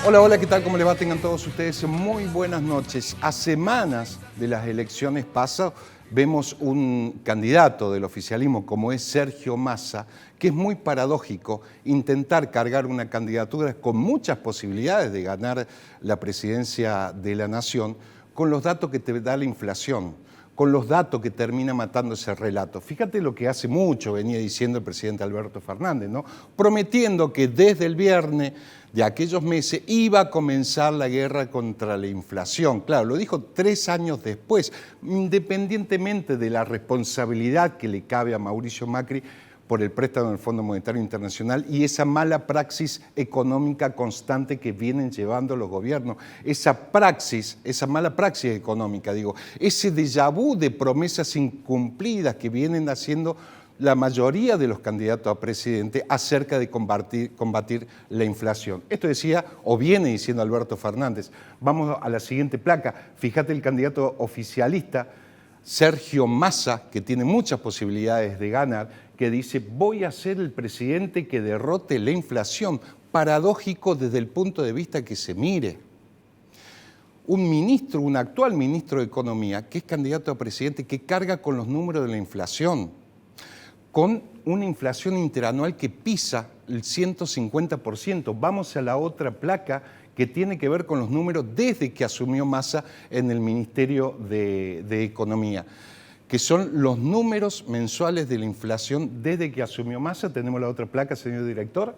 Hola, hola, ¿qué tal? ¿Cómo les va? Tengan todos ustedes muy buenas noches. A semanas de las elecciones pasadas vemos un candidato del oficialismo como es Sergio Massa, que es muy paradójico intentar cargar una candidatura con muchas posibilidades de ganar la presidencia de la nación con los datos que te da la inflación, con los datos que termina matando ese relato. Fíjate lo que hace mucho venía diciendo el presidente Alberto Fernández, ¿no? Prometiendo que desde el viernes de aquellos meses iba a comenzar la guerra contra la inflación. Claro, lo dijo 3 años después, independientemente de la responsabilidad que le cabe a Mauricio Macri por el préstamo del Fondo Monetario Internacional y esa mala praxis económica constante que vienen llevando los gobiernos. Esa mala praxis económica, ese déjà vu de promesas incumplidas que vienen haciendo la mayoría de los candidatos a presidente acerca de combatir la inflación. Esto decía o viene diciendo Alberto Fernández. Vamos a la siguiente placa. Fíjate el candidato oficialista, Sergio Massa, que tiene muchas posibilidades de ganar, que dice: voy a ser el presidente que derrote la inflación. Paradójico desde el punto de vista que se mire. Un actual ministro de Economía, que es candidato a presidente, que carga con los números de la inflación, con una inflación interanual que pisa el 150%. Vamos a la otra placa que tiene que ver con los números desde que asumió Massa en el Ministerio de Economía, que son los números mensuales de la inflación desde que asumió Massa. Tenemos la otra placa, señor director.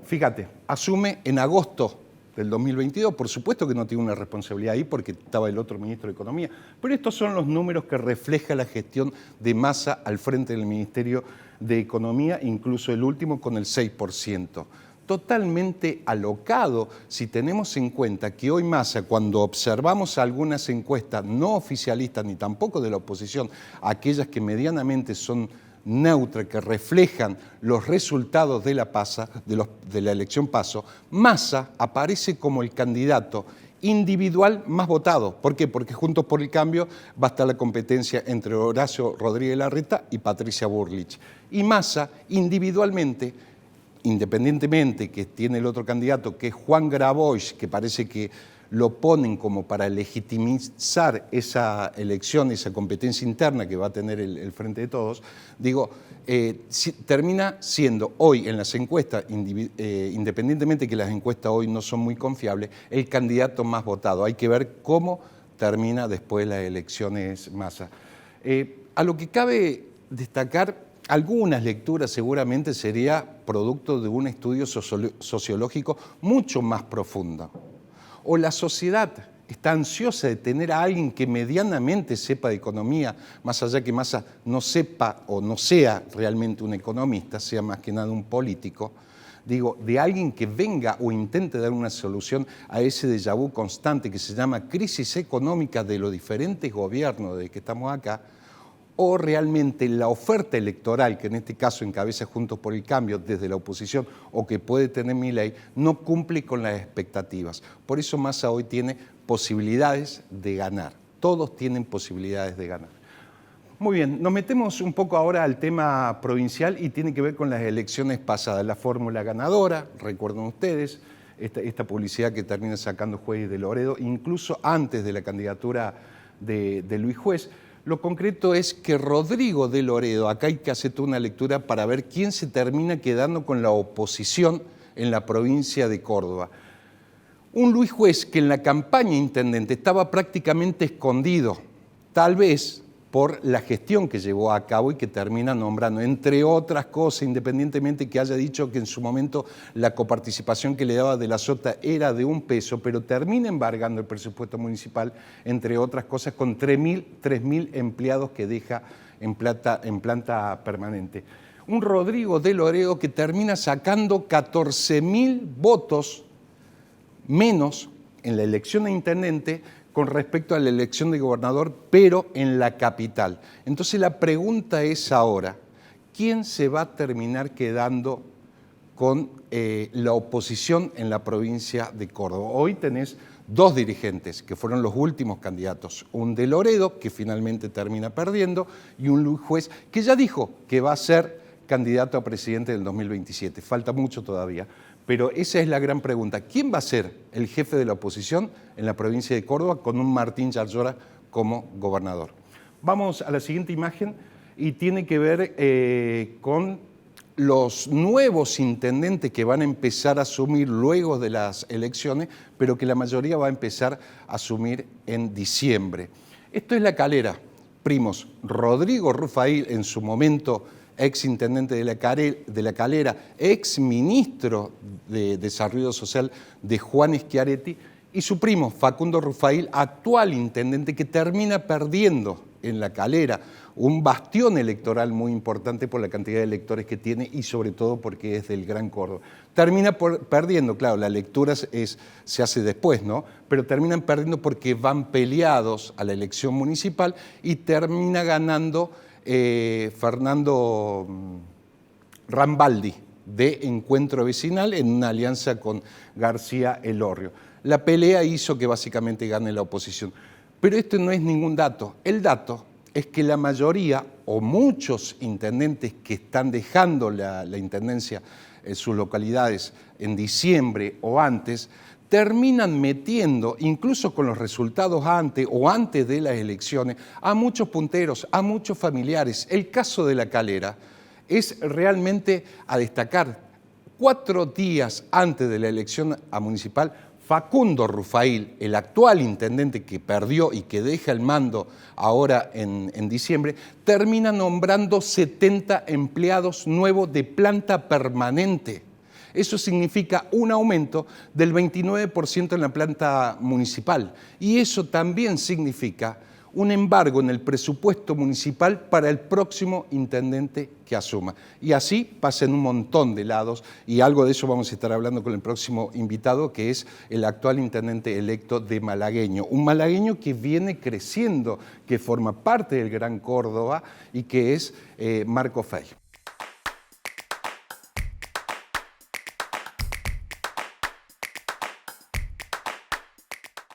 Fíjate, asume en agosto del 2022, por supuesto que no tiene una responsabilidad ahí porque estaba el otro ministro de Economía, pero estos son los números que refleja la gestión de Massa al frente del Ministerio de Economía, incluso el último con el 6%. Totalmente alocado si tenemos en cuenta que hoy Massa, cuando observamos algunas encuestas no oficialistas ni tampoco de la oposición, aquellas que medianamente son neutras, que reflejan los resultados de la elección PASO, Massa aparece como el candidato individual más votado. ¿Por qué? Porque Juntos por el Cambio va a estar la competencia entre Horacio Rodríguez Larreta y Patricia Bullrich. Y Massa individualmente, independientemente que tiene el otro candidato, que es Juan Grabois, que parece que lo ponen como para legitimizar esa elección, esa competencia interna que va a tener el Frente de Todos, termina siendo hoy en las encuestas, independientemente que las encuestas hoy no son muy confiables, el candidato más votado. Hay que ver cómo termina después las elecciones Massa. A lo que cabe destacar, algunas lecturas seguramente sería producto de un estudio sociológico mucho más profundo. O la sociedad está ansiosa de tener a alguien que medianamente sepa de economía, más allá que Massa no sepa o no sea realmente un economista, sea más que nada un político, de alguien que venga o intente dar una solución a ese déjà vu constante que se llama crisis económica de los diferentes gobiernos desde que estamos acá, o realmente la oferta electoral, que en este caso encabeza Juntos por el Cambio desde la oposición, o que puede tener Milei, no cumple con las expectativas. Por eso Massa hoy tiene posibilidades de ganar. Todos tienen posibilidades de ganar. Muy bien, nos metemos un poco ahora al tema provincial y tiene que ver con las elecciones pasadas. La fórmula ganadora, recuerden ustedes, esta publicidad que termina sacando Juez de Loredo, incluso antes de la candidatura de Luis Juez. Lo concreto es que Rodrigo de Loredo, acá hay que hacer toda una lectura para ver quién se termina quedando con la oposición en la provincia de Córdoba. Un Luis Juez que en la campaña intendente estaba prácticamente escondido, tal vez por la gestión que llevó a cabo y que termina nombrando, entre otras cosas, independientemente que haya dicho que en su momento la coparticipación que le daba de la Sota era de $1, pero termina embargando el presupuesto municipal, entre otras cosas, con 3.000 empleados que deja en planta permanente. Un Rodrigo de Loredo que termina sacando 14.000 votos menos en la elección de intendente con respecto a la elección de gobernador, pero en la capital. Entonces la pregunta es ahora, ¿quién se va a terminar quedando con la oposición en la provincia de Córdoba? Hoy tenés 2 dirigentes que fueron los últimos candidatos, un de Loredo, que finalmente termina perdiendo, y un Luis Juez, que ya dijo que va a ser candidato a presidente del 2027. Falta mucho todavía. Pero esa es la gran pregunta. ¿Quién va a ser el jefe de la oposición en la provincia de Córdoba con un Martín Yarlora como gobernador? Vamos a la siguiente imagen y tiene que ver con los nuevos intendentes que van a empezar a asumir luego de las elecciones, pero que la mayoría va a empezar a asumir en diciembre. Esto es La Calera. Primos, Rodrigo Rufail, en su momento ex intendente de La Calera, ex ministro de Desarrollo Social de Juan Schiaretti, y su primo, Facundo Rufail, actual intendente que termina perdiendo en La Calera, un bastión electoral muy importante por la cantidad de electores que tiene y sobre todo porque es del Gran Córdoba. Termina perdiendo, claro, la lectura se hace después, ¿no? Pero terminan perdiendo porque van peleados a la elección municipal y termina ganando Fernando Rambaldi de Encuentro Vecinal en una alianza con García Elorrio. La pelea hizo que básicamente gane la oposición. Pero esto no es ningún dato. El dato es que la mayoría o muchos intendentes que están dejando la intendencia en sus localidades en diciembre o antes, terminan metiendo, incluso con los resultados antes o antes de las elecciones, a muchos punteros, a muchos familiares. El caso de La Calera es realmente a destacar. 4 días antes de la elección municipal, Facundo Rufail, el actual intendente que perdió y que deja el mando ahora en diciembre, termina nombrando 70 empleados nuevos de planta permanente. Eso significa un aumento del 29% en la planta municipal. Y eso también significa un embargo en el presupuesto municipal para el próximo intendente que asuma. Y así pasa en un montón de lados, y algo de eso vamos a estar hablando con el próximo invitado, que es el actual intendente electo de Malagueño. Un malagueño que viene creciendo, que forma parte del Gran Córdoba y que es Marco Fey.